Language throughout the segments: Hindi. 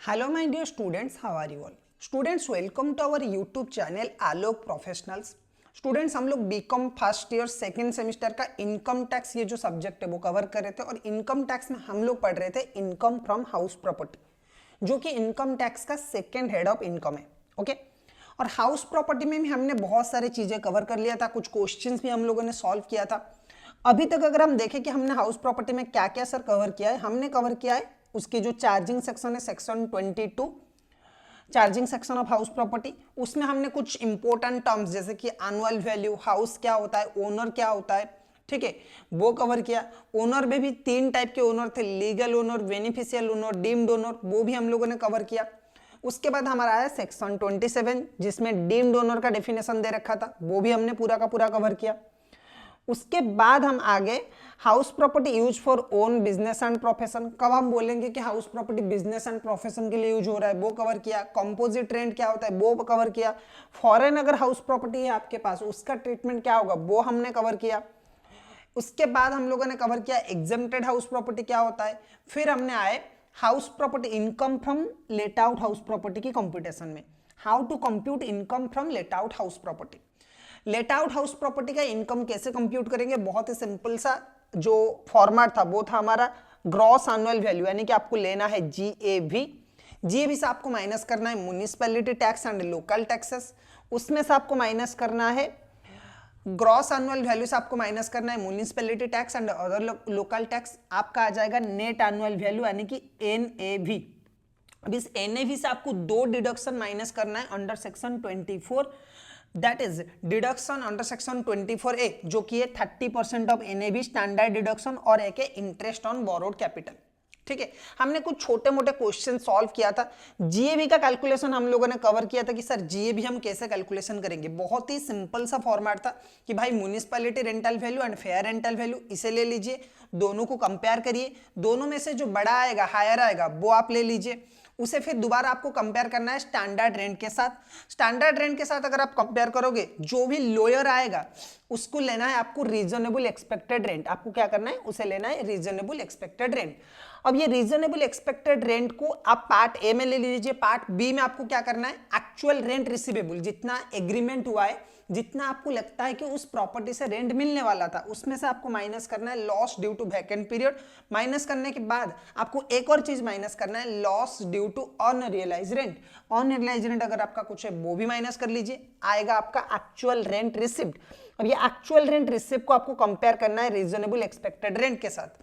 Hello my dear students, how are you all? Students, welcome to our YouTube channel Alok professionals. Students, हम लोग BCom first year second semester का इनकम टैक्स ये जो सब्जेक्ट है वो कवर कर रहे थे और इनकम टैक्स में हम लोग पढ़ रहे थे इनकम फ्रॉम हाउस प्रॉपर्टी, जो कि इनकम टैक्स का सेकेंड हेड ऑफ इनकम है। ओके, और हाउस प्रॉपर्टी में भी हमने बहुत सारी चीजें कवर कर लिया था, कुछ क्वेश्चंस भी हम लोगों ने सॉल्व किया था। अभी तक अगर हम देखें कि हमने हाउस प्रॉपर्टी में क्या क्या सर कवर किया है, हमने कवर किया है उसकी जो चार्जिंग सेक्शन है, section 22 charging section of house property. उसमें हमने कुछ इंपॉर्टेंट टर्म्स जैसे कि एनुअल वैल्यू, हाउस क्या होता है, ओनर क्या होता है, ठीक है, वो कवर किया। ओनर में भी तीन टाइप के ओनर थे, legal owner, beneficial owner, deemed owner, वो भी हम लोगों ने कवर किया। उसके बाद हमारा आया सेक्शन 27 जिसमें डीम्ड ओनर का डेफिनेशन दे रखा था, वो भी हमने पूरा का पूरा कवर किया। उसके बाद हम आगे house property use for own business and profession, कब हम बोलेंगे कि house property business and profession के लिए यूज हो रहा है, वो कवर किया। कंपोजिट रेंट क्या होता है वो कवर किया। फॉरेन अगर हाउस प्रॉपर्टी है आपके पास उसका ट्रीटमेंट क्या होगा वो हमने कवर किया। उसके बाद हम लोगों ने कवर किया एग्जेम्प्टेड हाउस प्रॉपर्टी क्या होता है। फिर हमने आए house property income from let out house property की कंप्यूटेशन में, how to compute income from let out house property. Let out house property का इनकम कैसे कंप्यूट करेंगे, बहुत ही सिंपल सा जो फॉर्मेट था वो था हमारा ग्रॉस एनुअल वैल्यू, यानी कि आपको लेना है जीएवी। जीएवी से आपको माइनस करना है municipality tax and local taxes, उसमें से आपको माइनस करना है ग्रॉस एनुअल वैल्यू से आपको माइनस करना है municipality tax and other local tax. आपका आ जाएगा नेट एनुअल वैल्यू यानी कि एनएवी। अब इस एनएवी से आपको दो डिडक्शन माइनस करना है under section 24, that is deduction under section 24A जो कि है 30% ऑफ एनएवी स्टैंडर्ड डिडक्शन, और एक है इंटरेस्ट ऑन बोरोड कैपिटल। ठीक है, हमने कुछ छोटे मोटे क्वेश्चन सॉल्व किया था। जीएवी का कैलकुलेशन हम लोगों ने कवर किया था कि सर जीएवी हम कैसे कैलकुलेशन करेंगे। बहुत ही सिंपल सा फॉर्मेट था कि भाई municipality rental value and fair rental value इसे ले लीजिए, दोनों को कंपेयर करिए, दोनों में से जो बड़ा आएगा हायर आएगा वो आप ले लीजिए। उसे फिर दोबारा आपको कंपेयर करना है स्टैंडर्ड रेंट के साथ। स्टैंडर्ड रेंट के साथ अगर आप कंपेयर करोगे जो भी लोअर आएगा उसको लेना है आपको रीजनेबल एक्सपेक्टेड रेंट। आपको क्या करना है, उसे लेना है रीजनेबल एक्सपेक्टेड रेंट। अब ये रीजनेबल एक्सपेक्टेड रेंट को आप पार्ट ए में ले लीजिए, पार्ट बी में आपको क्या करना है एक्चुअल रेंट रिसीवेबल, जितना एग्रीमेंट हुआ है, जितना आपको लगता है कि उस प्रॉपर्टी से रेंट मिलने वाला था उसमें से आपको माइनस करना है loss due to vacant period. Minus करने के बाद आपको एक और चीज माइनस करना है loss due to unrealize rent. Unrealize rent अगर आपका कुछ है वो भी माइनस कर लीजिए, आएगा आपका एक्चुअल रेंट रिसीव्ड। अब ये एक्चुअल रेंट रिसीव को आपको कंपेयर करना है रीजनेबल एक्सपेक्टेड रेंट के साथ।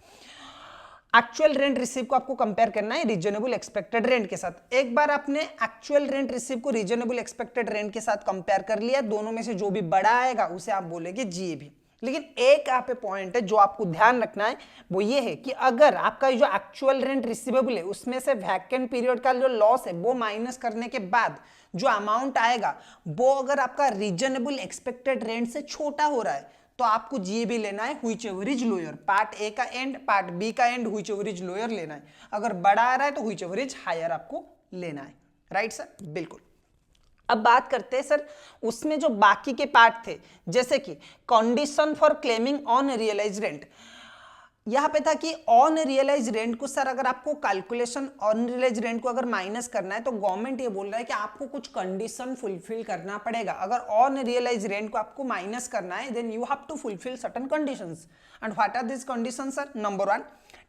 एक्चुअल रेंट रिसीव को आपको कंपेयर करना है रीजनेबल एक्सपेक्टेड रेंट के साथ। एक बार आपने एक्चुअल रेंट रिसीव को रीजनेबल एक्सपेक्टेड रेंट के साथ कंपेयर कर लिया, दोनों में से जो भी बड़ा आएगा उसे आप बोलेंगे जीएवी। लेकिन एक यहाँ पे पॉइंट है जो आपको ध्यान रखना है, वो ये है कि अगर आपका जो एक्चुअल रेंट रिसीवेबल है उसमें से वैकेंट पीरियड का जो लॉस है वो माइनस करने के बाद जो अमाउंट आएगा वो अगर आपका रीजनेबल एक्सपेक्टेड रेंट से छोटा हो रहा है तो आपको जीएवी लेना है which ever is lower. Part A का एंड, पार्ट बी का and which ever is lower लेना है। अगर बड़ा आ रहा है तो व्हिच एवर इज हायर आपको लेना है। राइट सर, बिल्कुल। अब बात करते हैं सर उसमें जो बाकी के पार्ट थे, जैसे कि condition for claiming unrealize rent. यहां पे था कि ऑन रियलाइज रेंट को सर अगर आपको कैलकुलेशन ऑन रियलाइज रेंट को अगर माइनस करना है तो गवर्नमेंट ये बोल रहा है कि आपको कुछ कंडीशन फुलफिल करना पड़ेगा। अगर ऑन रियलाइज रेंट को आपको माइनस करना है then you have to fulfil certain conditions. And what are this conditions sir? Number 1,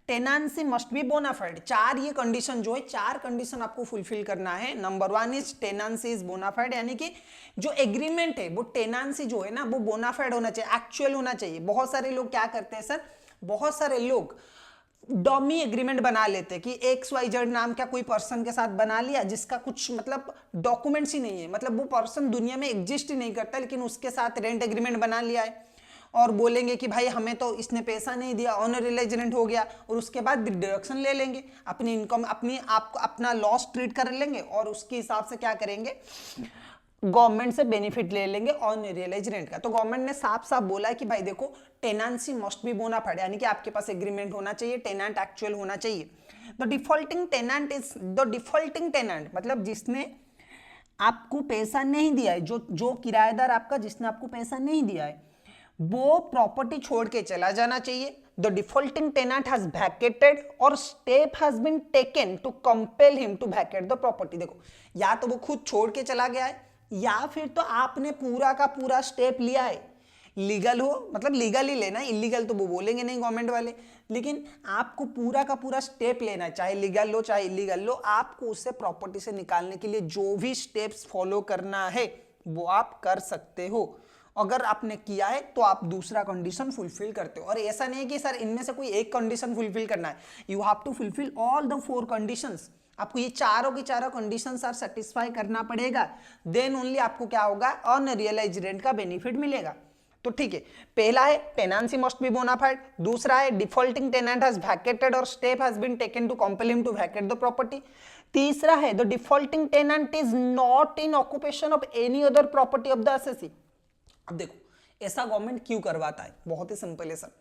tenancy must be bona fide. चार ये कंडीशन जो है, चार कंडीशन आपको फुलफिल करना है। नंबर 1 इज टेनांसी इज बोनाफाइड, यानी कि जो एग्रीमेंट है वो टेनांसी जो है ना वो बोनाफाइड होना चाहिए, एक्चुअल होना चाहिए। बहुत सारे लोग क्या करते हैं सर, बहुत सारे लोग डॉमी एग्रीमेंट बना लेते कि XYZ नाम का कोई पर्सन के साथ बना लिया जिसका कुछ मतलब डॉक्यूमेंट्स ही नहीं है, मतलब वो पर्सन दुनिया में एग्जिस्ट ही नहीं करता, लेकिन उसके साथ रेंट एग्रीमेंट बना लिया है और बोलेंगे कि भाई हमें तो इसने पैसा नहीं दिया, अनरियलाइज रेंट हो गया, और उसके बाद डिडक्शन ले लेंगे, अपनी इनकम अपनी आपको अपना लॉस ट्रीट कर लेंगे और उसके हिसाब से क्या करेंगे, गवर्नमेंट से बेनिफिट ले लेंगे ऑन रियलाइज रेंट का। तो गवर्नमेंट ने साफ साफ बोला है कि भाई देखो टेनेंसी मस्ट बी बोनाफाइड, यानी कि आपके पास एग्रीमेंट होना चाहिए, टेनेंट एक्चुअल होना चाहिए। The defaulting tenant is the defaulting tenant, मतलब जिसने आपको पैसा नहीं दिया है, जो किराएदार आपका जिसने आपको पैसा नहीं दिया है वो प्रॉपर्टी छोड़ के चला जाना चाहिए। The defaulting tenant has vacated और step has been taken to compel him to vacate the property. देखो, या तो वो खुद छोड़ के चला गया है या फिर तो आपने पूरा का पूरा स्टेप लिया है। लीगल हो मतलब लीगल ही लेना है, इलीगल तो वो बोलेंगे नहीं गवर्नमेंट वाले, लेकिन आपको पूरा का पूरा स्टेप लेना है, चाहे लीगल लो चाहे इलीगल लो। आपको उसे प्रॉपर्टी से निकालने के लिए जो भी स्टेप्स फॉलो करना है वो आप कर सकते हो। अगर आपने किया है तो आप दूसरा कंडीशन फुलफिल करते हो। और ऐसा नहीं है कि सर इनमें से कोई एक कंडीशन फुलफिल करना है, you have to fulfil all the 4 conditions. आपको ये चारों की चारों कंडीशंस आर सेटिस्फाई करना पड़ेगा, देन ओनली आपको क्या होगा, अनरियलाइज्ड रेंट का बेनिफिट मिलेगा। तो ठीक है, पहला है टेनेंसी मस्ट बी बोनाफाइड, दूसरा है डिफॉल्टिंग टेनेंट हैज वैकेटेड और step has been taken to compel him to vacate the property, तीसरा है the defaulting tenant is not in occupation of any other property of the assessee. अब देखो, ऐसा गवर्नमेंट क्यों करवाता है, बहुत ही सिंपल है सर।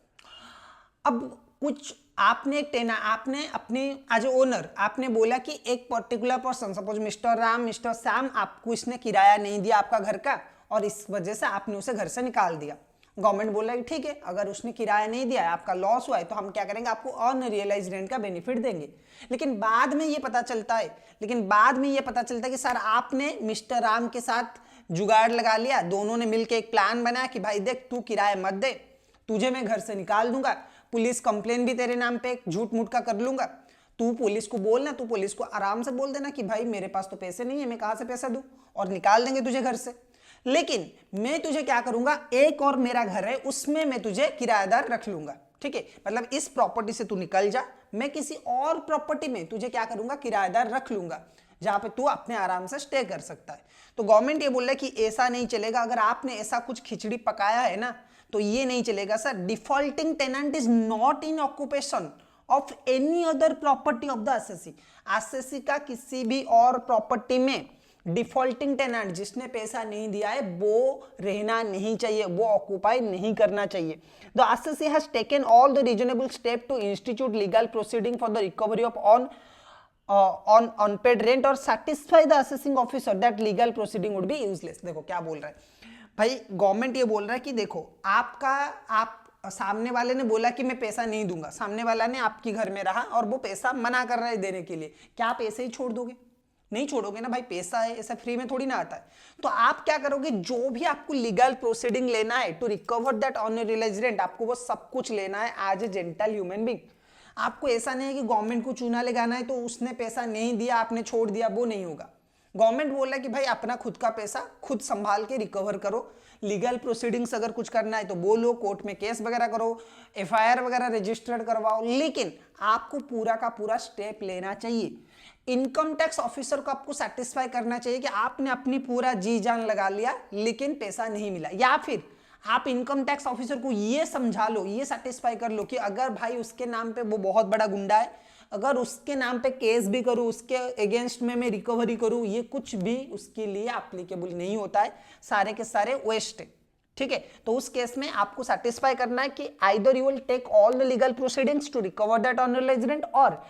अब कुछ आपने अपने एज ए ओनर आपने बोला कि एक particular person, suppose mister Ram, mister Shyam, आपको इसने किराया नहीं दिया आपका घर का और इस वजह से आपने उसे घर से निकाल दिया। गवर्नमेंट बोला कि ठीक है, अगर उसने किराया नहीं दिया है, आपका लॉस हुआ है, तो हम क्या करेंगे, आपको अनरियलाइज्ड रेंट का बेनिफिट देंगे। लेकिन बाद में ये पता चलता है कि सर आपने मिस्टर राम के साथ जुगाड़ लगा लिया, दोनों ने मिलकर एक प्लान बनाया कि भाई देख, तू किराया मत दे, तुझे मैं घर से निकाल दूंगा, पुलिस कंप्लेन भी तेरे नाम पे झूठ मूठ का कर लूंगा, तू पुलिस को बोलना, तू पुलिस को आराम से बोल देना कि भाई मेरे पास तो पैसे नहीं है, मैं कहां से पैसा दूं, और निकाल देंगे तुझे घर से। लेकिन मैं तुझे क्या करूंगा, एक और मेरा घर है उसमें मैं तुझे किराएदार रख लूंगा, ठीक है, मतलब इस प्रॉपर्टी से तू निकल जा, मैं किसी और प्रॉपर्टी में तुझे क्या करूंगा, किराएदार रख लूंगा, जहां पे तू अपने आराम से स्टे कर सकता है। तो गवर्नमेंट ये बोल रहा है कि ऐसा नहीं चलेगा, अगर आपने ऐसा कुछ खिचड़ी पकाया है ना तो ये नहीं चलेगा sir. Defaulting tenant is not in occupation of any other property of the assessee. Assessee का किसी भी और प्रॉपर्टी में डिफॉल्टिंग टेनेंट जिसने पैसा नहीं दिया है वो रहना नहीं चाहिए, वो ऑक्यूपाई नहीं करना चाहिए। The assessee has taken all the reasonable step to institute legal proceeding for the recovery of on unpaid rent और satisfy the assessing officer that legal proceeding would be useless। देखो क्या बोल रहा है भाई, गवर्नमेंट ये बोल रहा है कि देखो आप सामने वाले ने बोला कि मैं पैसा नहीं दूंगा, सामने वाला ने आपके घर में रहा और वो पैसा मना कर रहा है देने के लिए, क्या आप ऐसे ही छोड़ दोगे? नहीं छोड़ोगे ना भाई, पैसा है, ऐसा फ्री में थोड़ी ना आता है। तो आप क्या करोगे, जो भी आपको लीगल प्रोसीडिंग लेना है to recover that unrealised rent, आपको वो सब कुछ लेना है as a gentle human being. आपको ऐसा नहीं है कि गवर्नमेंट को चूना लगाना है तो उसने पैसा नहीं दिया आपने छोड़ दिया, वो नहीं होगा। गवर्नमेंट बोल रहा है कि भाई अपना खुद का पैसा खुद संभाल के रिकवर करो, लीगल प्रोसीडिंग्स अगर कुछ करना है तो बोलो, कोर्ट में केस वगैरह करो, एफआईआर वगैरह रजिस्टर्ड करवाओ, लेकिन आपको पूरा का पूरा स्टेप लेना चाहिए। इनकम टैक्स ऑफिसर को आपको सेटिस्फाई करना चाहिए कि आपने अपनी पूरा जी जान लगा लिया लेकिन पैसा नहीं मिला, या फिर आप इनकम टैक्स ऑफिसर को ये समझा लो, ये सेटिस्फाई कर लो कि अगर भाई उसके नाम पे वो बहुत बड़ा गुंडा है, अगर उसके नाम पे केस भी करूं, उसके अगेंस्ट में मैं रिकवरी करूं, ये कुछ भी उसके लिए एप्लीकेबल नहीं होता है, सारे के सारे वेस्ट है, ठीक है। तो उस केस में आपको सेटिस्फाई करना है कि either you will take all the legal proceedings to recover that unrealised rent और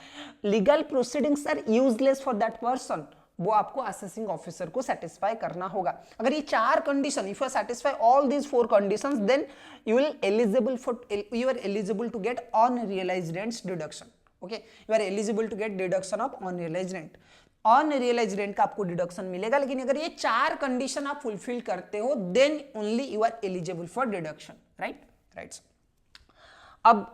legal proceedings are useless for that person, वो आपको असेसिंग ऑफिसर को सेटिस्फाई करना होगा। अगर ये 4 condition, if you satisfy all these 4 conditions, then you are eligible to get unrealized rents deduction. Okay, you are eligible to get deduction of unrealized rent. Unrealized rent का आपको डिडक्शन मिलेगा, लेकिन अगर ये 4 कंडीशन आप फुलफिल करते हो then only you are eligible for deduction, right. अब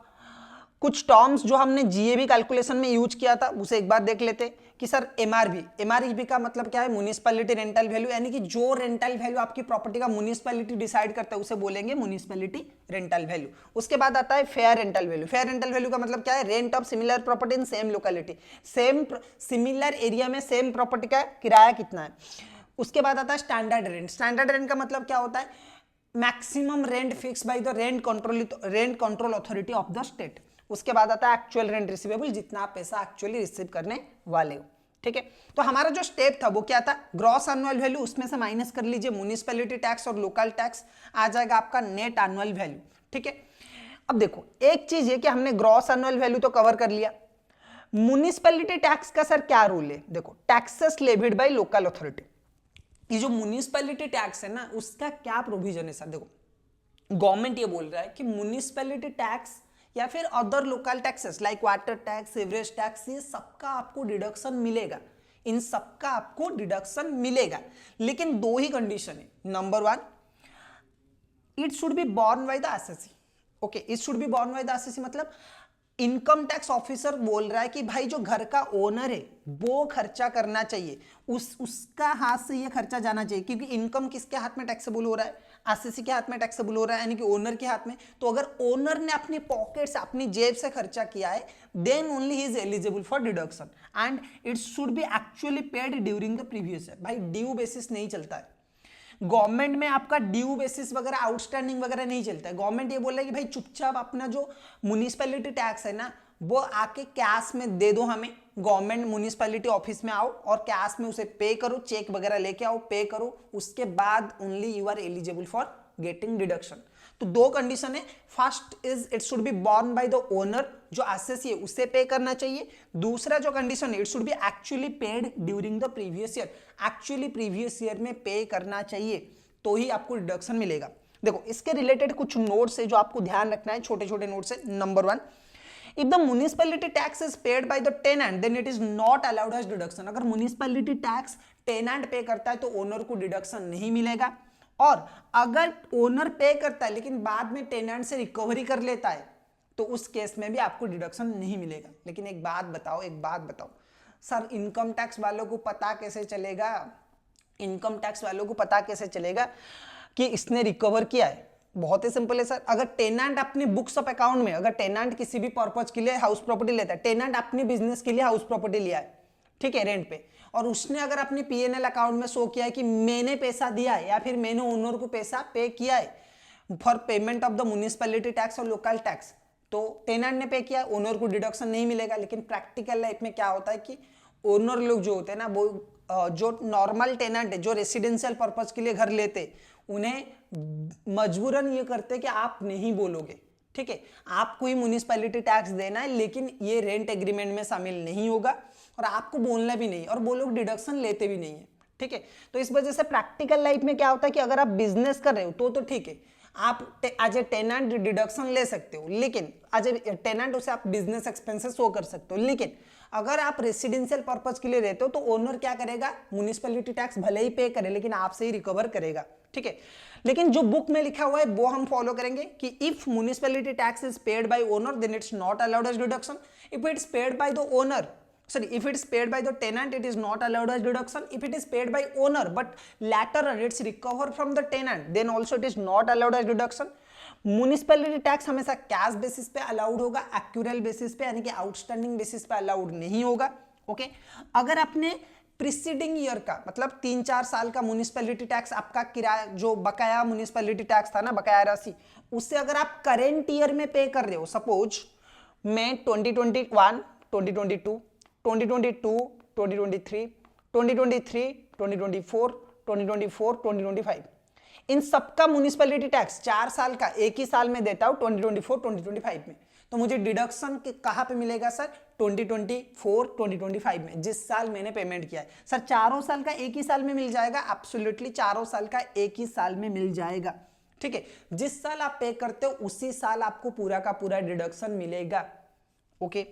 कुछ टर्म्स जो हमने जीएबी कैलकुलेशन में यूज किया था उसे एक बार देख लेते कि सर एमआरबी का मतलब क्या है, म्युनिसिपैलिटी रेंटल वैल्यू, यानी कि जो रेंटल वैल्यू आपकी प्रॉपर्टी का म्युनिसिपैलिटी डिसाइड करता है उसे बोलेंगे म्युनिसिपैलिटी रेंटल वैल्यू। उसके बाद आता है fair rental value. Fair rental value का मतलब क्या है, rent of similar property in same locality, similar area में सेम प्रॉपर्टी का किराया कितना है। उसके बाद आता है स्टैंडर्ड रेंट। स्टैंडर्ड रेंट का मतलब क्या होता है, maximum rent fix by the rent control authority of the state. उसके बाद आता है एक्चुअल रेंट रिसीवेबल, जितना आप पैसा एक्चुअली रिसीव करने वाले हो, ठीक है। तो हमारा जो स्टेप था वो क्या था, ग्रॉस एनुअल वैल्यू, उसमें से माइनस कर लीजिए म्युनिसिपैलिटी टैक्स और लोकल टैक्स, आ जाएगा आपका नेट एनुअल वैल्यू, ठीक है। अब देखो एक चीज है कि हमने ग्रॉस एनुअल वैल्यू तो कवर कर लिया, म्युनिसिपैलिटी टैक्स का सर क्या रूल है, देखो taxes levied by local authority. ये जो म्युनिसिपैलिटी टैक्स है ना, उसका क्या प्रोविजन है सर, देखो गवर्नमेंट ये बोल रहा है कि म्युनिसिपैलिटी टैक्स या फिर other local taxes like water tax, sewerage tax, ये सबका आपको डिडक्शन मिलेगा, इन सबका आपको डिडक्शन मिलेगा। लेकिन दो ही कंडीशन है। Number one, it should be borne by the assessee. Okay, it should be borne by the assessee मतलब इनकम टैक्स ऑफिसर बोल रहा है कि भाई जो घर का ओनर है वो खर्चा करना चाहिए, उसका हाथ से ये खर्चा जाना चाहिए, क्योंकि इनकम किसके हाथ में टैक्सेबल हो रहा है, एसएससी के हाथ में टैक्सेबल हो रहा है, यानी कि ओनर के हाथ में। तो अगर ओनर ने अपनी पॉकेट से, अपनी जेब से खर्चा किया है, then only he is eligible for deduction and it should be actually paid during the previous year. भाई ड्यू बेसिस नहीं चलता है गवर्नमेंट में, आपका ड्यू बेसिस वगैरह आउटस्टैंडिंग वगैरह नहीं चलता है। गवर्नमेंट ये बोल रहा है कि भाई चुपचाप अपना जो म्युनिसिपैलिटी टैक्स है ना वो आके कैश में दे दो हमें, गवर्नमेंट म्युनिसिपैलिटी ऑफिस में आओ और कैश में उसे पे करो, चेक वगैरह लेके आओ, पे करो, उसके बाद only you are eligible for getting deduction. तो दो कंडीशन है, first is it should be borne by the owner, जो एसएससी है उसे पे करना चाहिए। दूसरा जो कंडीशन है, it should be actually paid during the previous year, actually previous year में पे करना चाहिए तो ही आपको डिडक्शन मिलेगा। देखो इसके रिलेटेड कुछ नोट्स है जो आपको ध्यान रखना है, छोटे छोटे नोट्स है। Number one, if the municipality tax is paid by the tenant then it is not allowed as deduction। अगर municipality tax tenant पे करता है तो ओनर को डिडक्शन नहीं मिलेगा, और अगर ओनर पे करता है लेकिन बाद में टेनेंट से रिकवरी कर लेता है तो उस केस में भी आपको डिडक्शन नहीं मिलेगा। लेकिन एक बात बताओ सर, इनकम टैक्स वालों को पता कैसे चलेगा, इनकम टैक्स वालों को पता कैसे चलेगा कि इसने रिकवर किया है? बहुत ही सिंपल है सर, अगर टेनेंट अपने बुक्स ऑफ अकाउंट में, अगर टेनेंट किसी भी पर्पज के लिए हाउस प्रॉपर्टी लेता है, टेनेंट अपने बिजनेस के लिए हाउस प्रॉपर्टी लिया है, ठीक है, रेंट पे, और उसने अगर अपनी पीएनएल अकाउंट में शो किया है कि मैंने पैसा दिया है या फिर मैंने ओनर को पैसा पे किया है for payment of the municipality tax और लोकल टैक्स, तो टेनेंट ने पे किया, ओनर को डिडक्शन नहीं मिलेगा। लेकिन प्रैक्टिकल लाइफ में क्या होता है कि ओनर लोग जो होते हैं ना, वो जो नॉर्मल टेनेंट है, जो रेसिडेंशियल पर्पज के लिए घर लेते, उन्हें मजबूरन ये करते कि आप नहीं बोलोगे, ठीक है, आपको ही म्युनिसिपैलिटी टैक्स देना है, लेकिन ये रेंट एग्रीमेंट में शामिल नहीं होगा और आपको बोलना भी नहीं, और वो लोग डिडक्शन लेते भी नहीं है, ठीक है। तो इस वजह से प्रैक्टिकल लाइफ में क्या होता है कि अगर आप बिजनेस कर रहे हो तो ठीक है, आप एज ए टेनेंट डिडक्शन ले सकते हो, लेकिन एज ए टेनेंट उसे आप बिजनेस एक्सपेंसेस शो कर सकते हो। लेकिन अगर आप रेसिडेंशियल पर्पज के लिए रहते हो तो ओनर क्या करेगा, म्युनिसिपैलिटी टैक्स भले ही पे करे लेकिन आपसे ही रिकवर करेगा, ठीक है। लेकिन जो बुक में लिखा हुआ है वो हम फॉलो करेंगे कि if municipality tax is paid by owner then it's not allowed as deduction, if it's paid by the owner, sorry, if it is paid by the tenant it is not allowed as deduction, if it is paid by owner but later on it's recovered from the tenant then also it is not allowed as deduction। Municipality tax हमेशा कैश बेसिस पे अलाउड होगा, एक्यूरल बेसिस पे यानी कि आउटस्टैंडिंग बेसिस पे अलाउड नहीं होगा, ओके। अगर आपने प्रीसीडिंग ईयर का मतलब 3-4 साल का म्युनिसिपैलिटी टैक्स, आपका किराया जो बकाया म्युनिसिपैलिटी टैक्स था ना, बकाया राशि, उससे अगर आप करेंट ईयर में पे कर रहे हो, सपोज मैं 2021, 2022, 2022, 2023, 2023, 2024, 2024, 2025, इन सबका म्युनिसिपैलिटी टैक्स 4 साल का एक ही साल में देता हूं 2024, 2025 में, तो मुझे डिडक्शन कहां पे मिलेगा सर, 2024, 2025 में, जिस साल मैंने पेमेंट किया है। सर चारों साल का एक ही साल में मिल जाएगा? एब्सोल्युटली चारों साल का एक ही साल में मिल जाएगा, ठीक है। जिस साल आप पे करते हो उसी साल आपको पूरा का पूरा डिडक्शन मिलेगा, okay.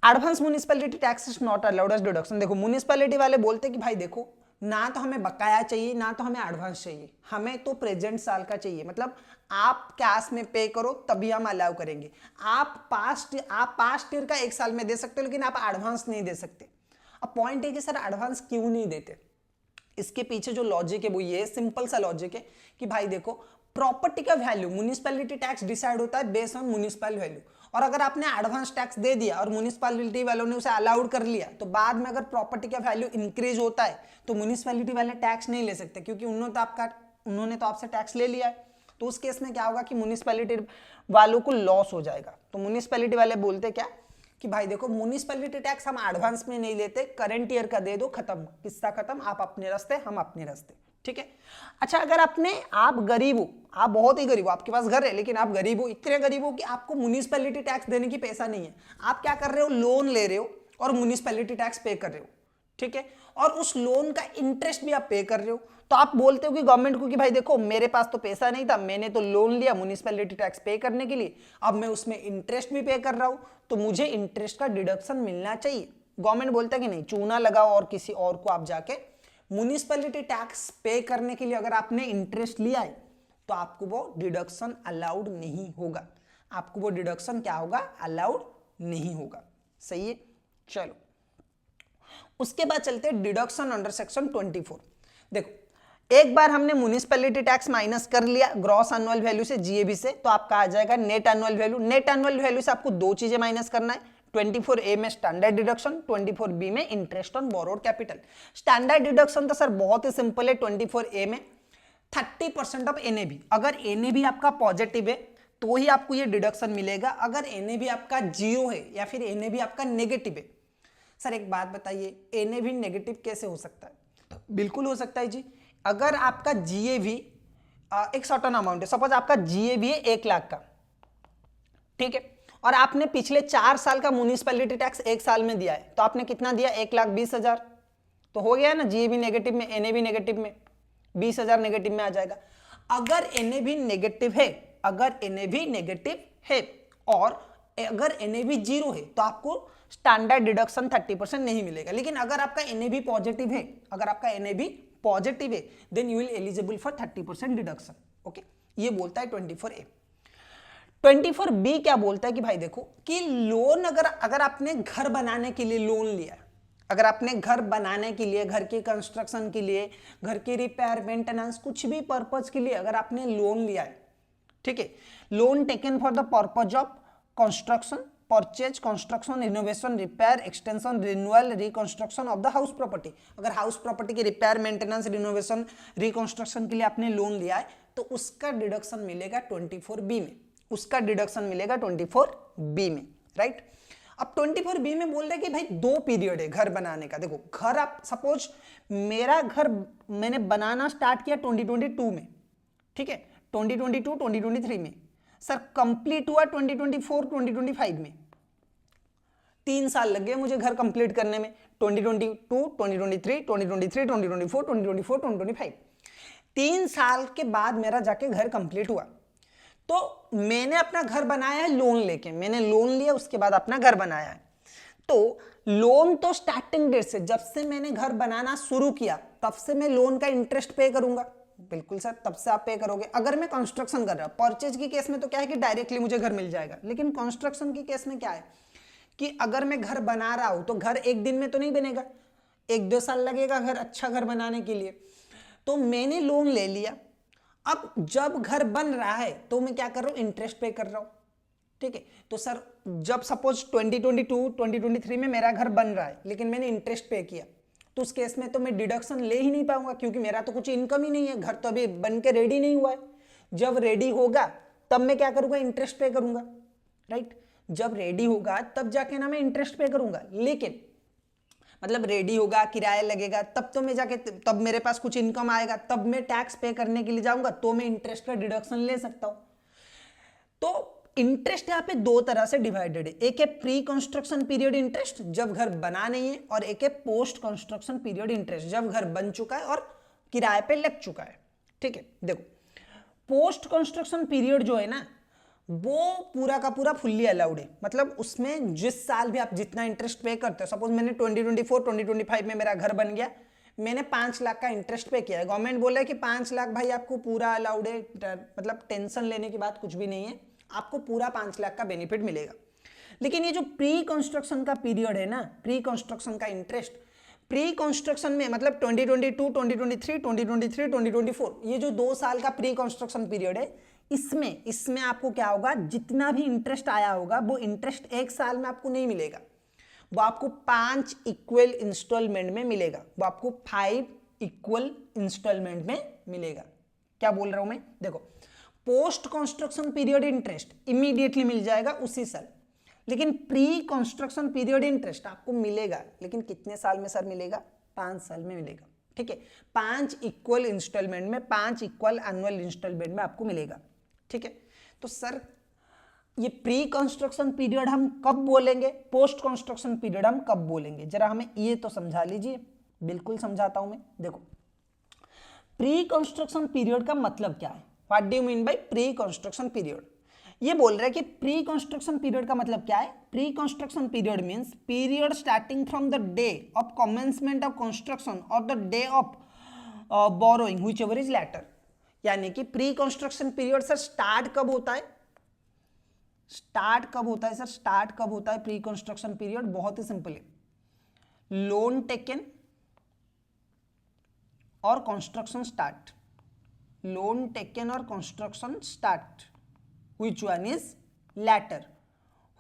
Advance municipality tax is not allowed as deduction. देखो म्युनिसिपैलिटी वाले बोलते कि भाई देखो, ना तो हमें बकाया चाहिए ना तो हमें एडवांस चाहिए, हमें तो प्रेजेंट साल का चाहिए, मतलब आप कैश में पे करो तभी हम अलाउ करेंगे। आप पास्ट ईयर का एक साल में दे सकते हो लेकिन आप एडवांस नहीं दे सकते। अब पॉइंट है कि सर एडवांस क्यों नहीं देते, इसके पीछे जो लॉजिक है वो ये सिंपल सा लॉजिक है कि भाई देखो प्रॉपर्टी का वैल्यू, म्युनिसिपैलिटी टैक्स डिसाइड होता है बेस्ड ऑन म्युनिसिपल वैल्यू, और अगर आपने एडवांस टैक्स दे दिया और म्युनिसिपैलिटी वालों ने उसे अलाउड कर लिया तो बाद में अगर प्रॉपर्टी का वैल्यू इंक्रीज होता है तो म्युनिसिपैलिटी वाले टैक्स नहीं ले सकते, क्योंकि उन्होंने तो आपसे टैक्स ले लिया है। तो उस केस में क्या होगा कि म्युनिसिपैलिटी वालों को लॉस हो जाएगा। तो म्युनिसिपैलिटी वाले बोलते क्या कि भाई देखो म्युनिसिपैलिटी टैक्स हम एडवांस में नहीं लेते, करंट ईयर का दे दो, खत्म, किस्सा खत्म, आप अपने रास्ते हम अपने रास्ते, ठीक है। अच्छा अगर आप गरीब हो, आप बहुत ही गरीब हो, आपके पास घर है लेकिन आप गरीब हो, इतने गरीब हो कि आपको म्युनिसिपैलिटी टैक्स देने की पैसा नहीं है, आप क्या कर रहे हो, लोन ले रहे हो और म्युनिसिपैलिटी टैक्स पे कर रहे हो, ठीक है, और उस लोन का इंटरेस्ट भी आप पे कर रहे हो। तो आप बोलते हो कि गवर्नमेंट को कि भाई देखो मेरे पास तो पैसा नहीं था, मैंने तो लोन लिया म्युनिसिपैलिटी टैक्स पे करने के लिए, अब मैं उसमें इंटरेस्ट भी पे कर रहा हूं, तो मुझे इंटरेस्ट का डिडक्शन मिलना चाहिए। गवर्नमेंट बोलता है कि नहीं, चूना लगाओ और किसी और को आप जाके म्युनिसिपैलिटी टैक्स पे करने के लिए अगर आपने इंटरेस्ट लिया है तो आपको वो डिडक्शन अलाउड नहीं होगा, आपको वो डिडक्शन क्या होगा, अलाउड नहीं होगा। सही है, चलो उसके बाद चलते हैं डिडक्शन अंडर सेक्शन 24। देखो एक बार हमने म्युनिसिपैलिटी टैक्स माइनस कर लिया ग्रॉस एनुअल वैल्यू से, जीएबी से, तो आपका आ जाएगा net annual value. Net annual value से आपको दो चीजें माइनस करना है, 24A में स्टैंडर्ड डिडक्शन, 24B में interest on borrowed capital. Standard deduction तो सर बहुत ही सिंपल है, 24A में 30% ऑफ एनएबी, अगर एनएबी आपका पॉजिटिव है तो ही आपको ये डिडक्शन मिलेगा, अगर एनएबी आपका जीरो है या फिर एनएबी आपका नेगेटिव है। सर एक बात बताइए, एनएबी नेगेटिव कैसे हो सकता है? बिल्कुल हो सकता है जी। अगर आपका जीएवी एक सर्टेन अमाउंट है, सपोज आपका जीएवी है 1 लाख का, ठीक है, और आपने पिछले 4 साल का म्युनिसिपैलिटी टैक्स एक साल में दिया है, तो आपने कितना दिया, 1,20,000, तो हो गया ना, जीएवी नेगेटिव में, एनएबी नेगेटिव में, 20,000 नेगेटिव में आ जाएगा। अगर एनएबी नेगेटिव है, अगर एनएबी नेगेटिव है और अगर एनएबी जीरो है तो आपको स्टैंडर्ड डिडक्शन 30% नहीं मिलेगा। लेकिन अगर आपका एनएबी पॉजिटिव है, अगर आपका एनएबी पॉजिटिव है, then you will eligible for 30% deduction. Okay, ये बोलता है 24A। 24B क्या बोलता है कि भाई देखो कि लोन अगर आपने घर बनाने के लिए लोन लिया, अगर आपने घर बनाने के लिए, घर की कंस्ट्रक्शन के लिए, घर की रिपेयर मेंटेनेंस, कुछ भी पर्पज के लिए अगर आपने लोन लिया है, ठीक है, loan taken for the purpose of construction, purchase, construction, renovation, repair, extension, renewal, reconstruction of the house property, अगर हाउस प्रॉपर्टी की रिपेयर, मेंटेनेंस, रिनोवेशन, रिकंस्ट्रक्शन के लिए आपने लोन लिया है तो उसका डिडक्शन मिलेगा 24B में, उसका डिडक्शन मिलेगा 24B में, राइट। अब 24B में बोल रहे कि भाई 2 पीरियड है घर बनाने का। देखो घर, आप सपोज मेरा घर मैंने बनाना स्टार्ट किया 2022 में, ठीक है, 2022, 2023 में, सर कंप्लीट हुआ 2024, 2025 में, 3 साल लग गए मुझे घर कंप्लीट करने में, 2022, 2023, 2023, 2024, 2024, 2025, 3 साल के बाद मेरा जाके घर कंप्लीट हुआ। तो मैंने अपना घर बनाया है लोन लेके, मैंने लोन लिया उसके बाद अपना घर बनाया है। तो लोन तो स्टार्टिंग डेट से, जब से मैंने घर बनाना शुरू किया तब से मैं लोन का इंटरेस्ट पे करूंगा। बिल्कुल सर, तब से आप पे करोगे। अगर मैं कंस्ट्रक्शन कर रहा हूं, परचेज की केस में तो क्या है कि डायरेक्टली मुझे घर मिल जाएगा, लेकिन कंस्ट्रक्शन की केस में क्या है कि अगर मैं घर बना रहा हूं तो घर एक दिन में तो नहीं बनेगा, 1-2 साल लगेगा घर, अच्छा घर बनाने के लिए। तो मैंने लोन ले लिया, अब जब घर बन रहा है तो मैं क्या कर रहा हूं, इंटरेस्ट पे कर रहा हूं, ठीक है। तो सर जब सपोज 2022, 2023 में मेरा घर बन रहा है लेकिन मैंने इंटरेस्ट पे किया, तो उस केस में तो मैं डिडक्शन ले ही नहीं पाऊंगा, क्योंकि मेरा तो कुछ इनकम ही नहीं है, घर तो अभी बन के रेडी नहीं हुआ है। जब रेडी होगा तब मैं क्या करूंगा, इंटरेस्ट पे करूंगा, राइट। जब रेडी होगा तब जाके ना मैं इंटरेस्ट पे करूंगा, लेकिन मतलब रेडी होगा, किराया लगेगा, तब तो मैं जाके, तब मेरे पास कुछ इनकम आएगा, तब मैं टैक्स पे करने के लिए जाऊंगा, तो मैं इंटरेस्ट का डिडक्शन ले सकता हूं। तो इंटरेस्ट यहाँ पे 2 तरह से डिवाइडेड है, एक है प्री कंस्ट्रक्शन पीरियड इंटरेस्ट जब घर बना नहीं है, और एक है पोस्ट कंस्ट्रक्शन पीरियड इंटरेस्ट जब घर बन चुका है और किराए पे लग चुका है, ठीक है। देखो पोस्ट कंस्ट्रक्शन पीरियड जो है ना, वो पूरा का पूरा फुल्ली अलाउड है, मतलब उसमें जिस साल भी आप जितना इंटरेस्ट पे करते हो, सपोज मैंने 2024, 2025 में मेरा घर बन गया, मैंने 5 लाख का इंटरेस्ट पे किया है, गवर्नमेंट बोला है कि 5 लाख भाई आपको पूरा अलाउड है, मतलब टेंशन लेने की बात कुछ भी नहीं है, आपको पूरा 5 लाख का बेनिफिट मिलेगा। लेकिन ये जो प्री कंस्ट्रक्शन का पीरियड है ना, प्री कंस्ट्रक्शन का इंटरेस्ट, प्री कंस्ट्रक्शन में मतलब 2022, 2023, 2023, 2024, ये जो 2 साल का प्री कंस्ट्रक्शन पीरियड है, इसमें आपको क्या होगा, जितना भी इंटरेस्ट आया होगा वो इंटरेस्ट एक साल में आपको नहीं मिलेगा, वो आपको 5 इक्वल इंस्टॉलमेंट में मिलेगा, वो आपको 5 इक्वल इंस्टॉलमेंट में मिलेगा। क्या बोल रहा हूं मैं, देखो post construction period interest immediately मिल जाएगा उसी साल, लेकिन प्री कंस्ट्रक्शन पीरियड इंटरेस्ट आपको मिलेगा, लेकिन कितने साल में सर मिलेगा, 5 साल में मिलेगा, ठीक है। 5 इक्वल इंस्टॉलमेंट में, 5 इक्वल एनुअल इंस्टॉलमेंट में आपको मिलेगा, ठीक है। तो सर ये प्री कंस्ट्रक्शन पीरियड हम कब बोलेंगे, पोस्ट कंस्ट्रक्शन पीरियड हम कब बोलेंगे, जरा हमें ये तो समझा लीजिए। बिल्कुल समझाता हूं मैं। देखो, प्री कंस्ट्रक्शन पीरियड का मतलब क्या है, what do you mean by pre construction period. ये बोल रहा है कि प्री कंस्ट्रक्शन पीरियड का मतलब क्या है। Pre construction period means period starting from the day of commencement of construction और the day of borrowing whichever is later. यानी कि pre construction period sir start कब होता है, स्टार्ट कब होता है सर, स्टार्ट कब होता है प्री कंस्ट्रक्शन पीरियड, बहुत ही सिंपल है, लोन टेकन और कंस्ट्रक्शन स्टार्ट, लोन टेकन और construction start, which one is latter,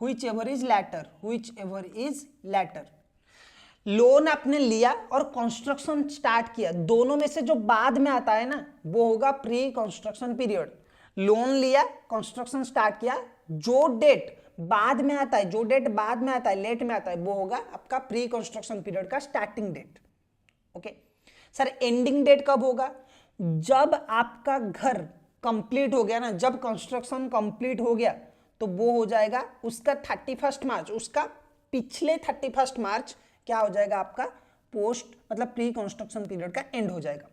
whichever is latter, whichever is latter। Loan आपने लिया और कंस्ट्रक्शन स्टार्ट किया, दोनों में से जो बाद में आता है ना वो होगा प्री कंस्ट्रक्शन पीरियड। लोन लिया, कंस्ट्रक्शन स्टार्ट किया, जो डेट बाद में आता है, जो डेट बाद में आता है, लेट में आता है, वो होगा आपका प्री कंस्ट्रक्शन पीरियड का starting date. Okay sir, ending date कब होगा, जब आपका घर कंप्लीट हो गया ना, जब कंस्ट्रक्शन कंप्लीट हो गया तो वो हो जाएगा उसका 31 मार्च, उसका पिछले 31 मार्च क्या हो जाएगा आपका पोस्ट मतलब प्री कंस्ट्रक्शन पीरियड का एंड हो जाएगा।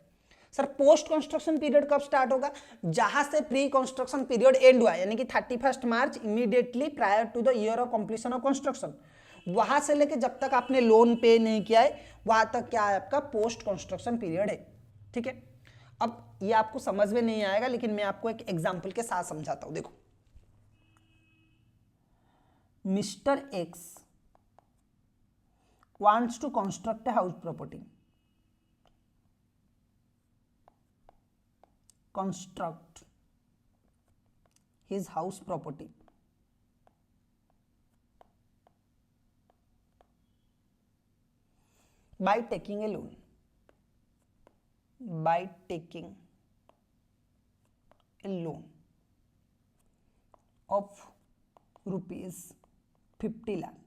सर पोस्ट कंस्ट्रक्शन पीरियड कब स्टार्ट होगा, जहां से प्री कंस्ट्रक्शन पीरियड एंड हुआ यानी कि 31 March immediately prior to the year of completion of construction, वहां से लेके जब तक आपने लोन पे नहीं किया है वहां तक क्या है आपका पोस्ट कंस्ट्रक्शन पीरियड है। ठीक है, अब ये आपको समझ में नहीं आएगा लेकिन मैं आपको एक एग्जांपल के साथ समझाता हूं। देखो, mister x wants to construct a house property, construct his house property by taking a loan, by taking a loan of rupees 50 lakh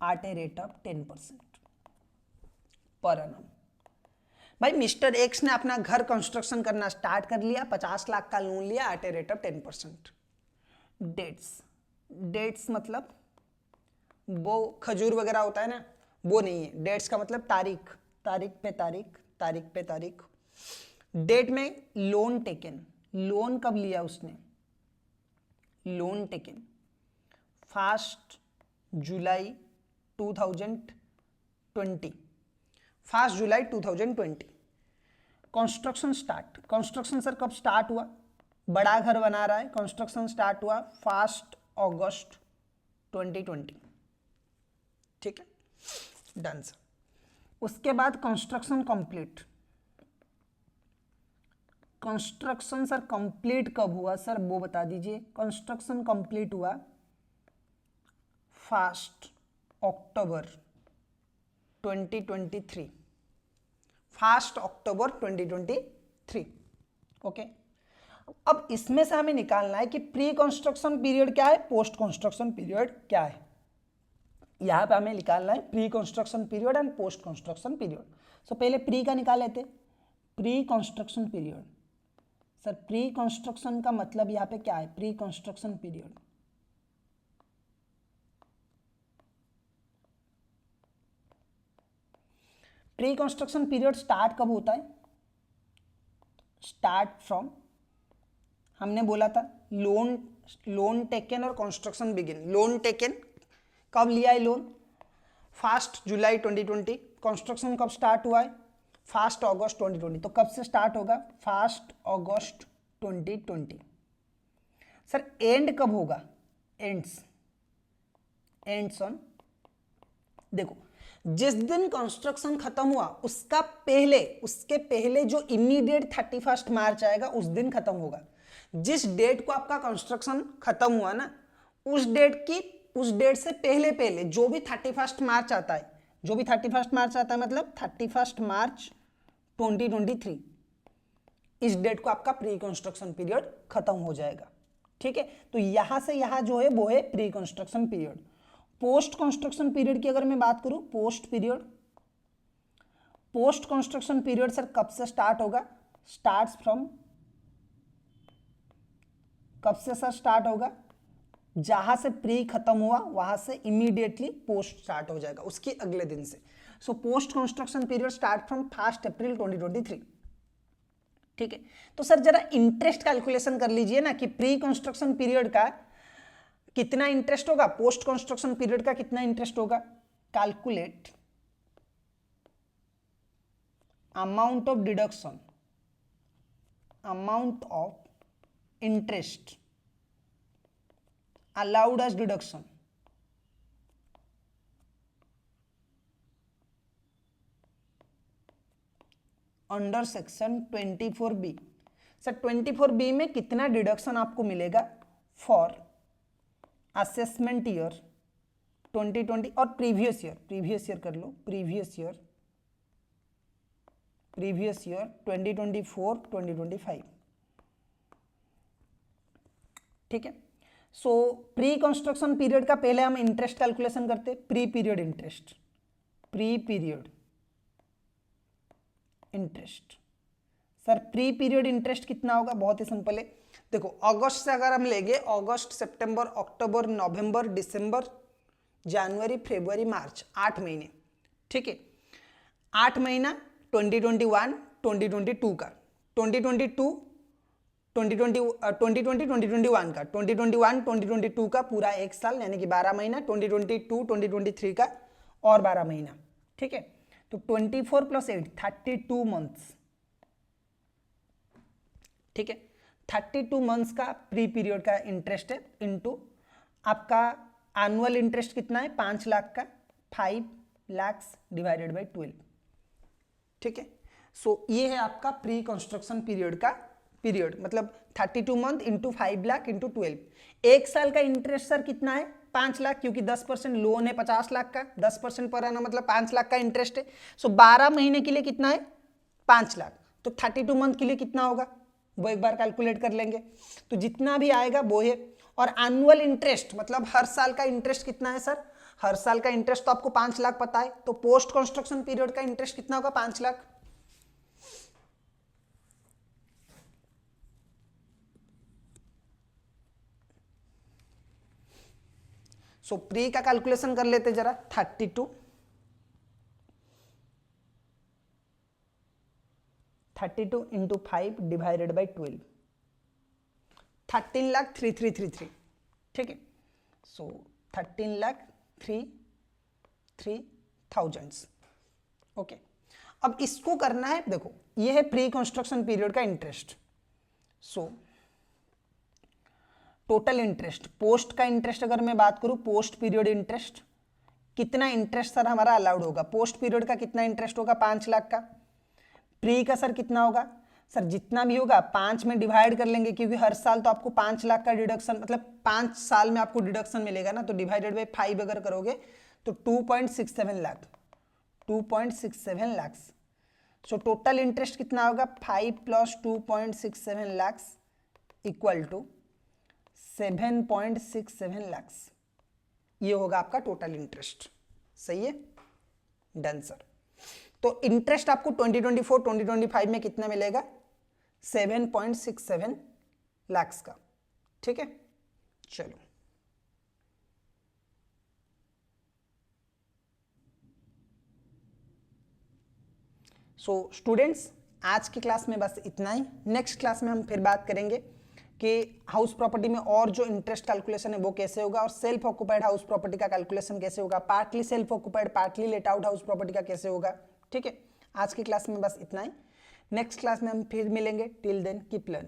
at a rate of 10% per annum। भाई मिस्टर एक्स ने अपना घर कंस्ट्रक्शन करना स्टार्ट कर लिया, 50 लाख का लोन लिया at a rate of 10%। Dates, dates मतलब वो खजूर वगैरह होता है ना, वो नहीं है। डेट्स का मतलब तारीख, तारीख पे तारीख, तारीख पे तारीख। डेट में लोन टेकन, लोन कब लिया उसने, लोन टेकन 1 जुलाई 2020, 1 जुलाई 2020। कंस्ट्रक्शन स्टार्ट, कंस्ट्रक्शन सर कब स्टार्ट हुआ, बड़ा घर बना रहा है, कंस्ट्रक्शन स्टार्ट हुआ 1 अगस्त 2020। ठीक है, डन सर। उसके बाद construction complete, construction sir complete कब हुआ सर वो बता दीजिए। कंस्ट्रक्शन कंप्लीट हुआ 1 अक्टूबर 2023, 1 अक्टूबर 2023। ओके, अब इसमें से हमें निकालना है कि प्री कंस्ट्रक्शन पीरियड क्या है, पोस्ट कंस्ट्रक्शन पीरियड क्या है। यहां पे हमें निकालना है pre construction period and post construction period. So पहले प्री का निकाल लेते, pre construction period. Sir pre construction का मतलब यहां पे क्या है, pre construction period pre construction period start कब होता है, स्टार्ट फ्रॉम, हमने बोला था लोन टेकन और कंस्ट्रक्शन बिगिन। लोन टेकन कब लिया है लोन, 1 जुलाई 2020। कंस्ट्रक्शन कब स्टार्ट हुआ है, 1 अगस्त 2020। तो कब से स्टार्ट होगा, 1 अगस्त 2020। सर एंड कब होगा, एंड्स, एंड्स ऑन, देखो जिस दिन कंस्ट्रक्शन खत्म हुआ उसका पहले, उसके पहले जो इमीडिएट 31 मार्च आएगा उस दिन खत्म होगा। जिस डेट को आपका कंस्ट्रक्शन खत्म हुआ ना उस डेट से पहले पहले जो भी 31 मार्च आता है, जो भी 31 मार्च आता है मतलब 31 मार्च 2023, इस डेट को आपका प्री कंस्ट्रक्शन पीरियड खत्म हो जाएगा। ठीक है, तो यहां से यहां जो है वो है pre construction period. Post construction period की अगर मैं बात करूं, post period, post construction period sir कब से स्टार्ट होगा, स्टार्ट्स फ्रॉम, कब से सर स्टार्ट होगा, जहां से प्री खत्म हुआ वहां से इमीडिएटली पोस्ट स्टार्ट हो जाएगा, उसके अगले दिन से। So post construction period start from 1 अप्रैल 2023। ठीक है, तो सर जरा इंटरेस्ट कैलकुलेशन कर लीजिए ना कि प्री कंस्ट्रक्शन पीरियड का कितना इंटरेस्ट होगा, पोस्ट कंस्ट्रक्शन पीरियड का कितना इंटरेस्ट होगा। Calculate amount of deduction, amount of interest allowed as deduction under section 24B। Sir 24B में कितना डिडक्शन आपको मिलेगा फॉर असेसमेंट ईयर 2020 और प्रीवियस ईयर कर लो, प्रीवियस ईयर 2024 2025। ठीक है, सो प्री कंस्ट्रक्शन पीरियड का पहले हम इंटरेस्ट कैलकुलेशन करते, pre period interest, pre period interest. Sir pre period interest कितना होगा, बहुत ही सिंपल है। देखो अगस्त से अगर हम लेंगे, अगस्त सितंबर अक्टूबर नवंबर दिसंबर जनवरी फरवरी मार्च, 8 महीने। ठीक है, 8 महीना 2021 2022 का, 2022 2021 का, 2021 2022 का पूरा एक साल यानी कि 12 महीना, 2022 2023 का और 12 महीना। ठीक है, तो 24 + 8 32 मंथ्स। ठीक है, 32 मंथ्स का प्री पीरियड का इंटरेस्ट है, इनटू आपका एनुअल इंटरेस्ट कितना है 5 लाख का, 5 लाख डिवाइडेड बाई 12। ठीक है, सो ये है आपका प्री कंस्ट्रक्शन पीरियड का पीरियड, मतलब 32 मंथ इंटू 5 लाख इंटू 12। एक साल का इंटरेस्ट सर कितना है 5 लाख, क्योंकि 10% लोन है 50 लाख का, 10% पर आना मतलब 5 लाख का इंटरेस्ट है। सो 12 महीने के लिए कितना है 5 लाख, तो 32 मंथ के लिए कितना होगा वो एक बार कैलकुलेट कर लेंगे, तो जितना भी आएगा वो है। और एनुअल इंटरेस्ट मतलब हर साल का इंटरेस्ट कितना है सर, हर साल का इंटरेस्ट तो आपको 5 लाख पता है, तो पोस्ट कंस्ट्रक्शन पीरियड का इंटरेस्ट कितना होगा 5 लाख। सो प्री का कैलकुलेशन कर लेते जरा, 32 इंटू 5 डिवाइडेड बाई 12, 13,3333। ठीक है, सो 13,33,000। ओके, अब इसको करना है, देखो ये है प्री कंस्ट्रक्शन पीरियड का interest. So total interest, post का इंटरेस्ट अगर मैं बात करूं, पोस्ट पीरियड इंटरेस्ट कितना इंटरेस्ट सर हमारा अलाउड होगा, पोस्ट पीरियड का कितना इंटरेस्ट होगा 5 लाख का। प्री का सर कितना होगा, सर जितना भी होगा 5 में डिवाइड कर लेंगे, क्योंकि हर साल तो आपको 5 लाख का डिडक्शन, मतलब 5 साल में आपको डिडक्शन मिलेगा ना, तो डिवाइडेड बाई 5 अगर करोगे तो 2.67 lakh, 2.67 lakh. So total interest कितना होगा 5 + 2.67 लाख इक्वल टू 7.67 लाख। ये होगा आपका टोटल इंटरेस्ट। सही है, डन सर। तो इंटरेस्ट आपको 2024 2025 में कितना मिलेगा 7.67 लाख का। ठीक है, चलो सो स्टूडेंट्स आज की क्लास में बस इतना ही। नेक्स्ट क्लास में हम फिर बात करेंगे कि हाउस प्रॉपर्टी में और जो इंटरेस्ट कैलकुलेशन है वो कैसे होगा, और सेल्फ ऑक्युपाइड हाउस प्रॉपर्टी का कैलकुलेशन कैसे होगा, partly self occupied partly late out house property का कैसे होगा। ठीक है, आज की क्लास में बस इतना ही। नेक्स्ट क्लास में हम फिर मिलेंगे। Till then keep learning.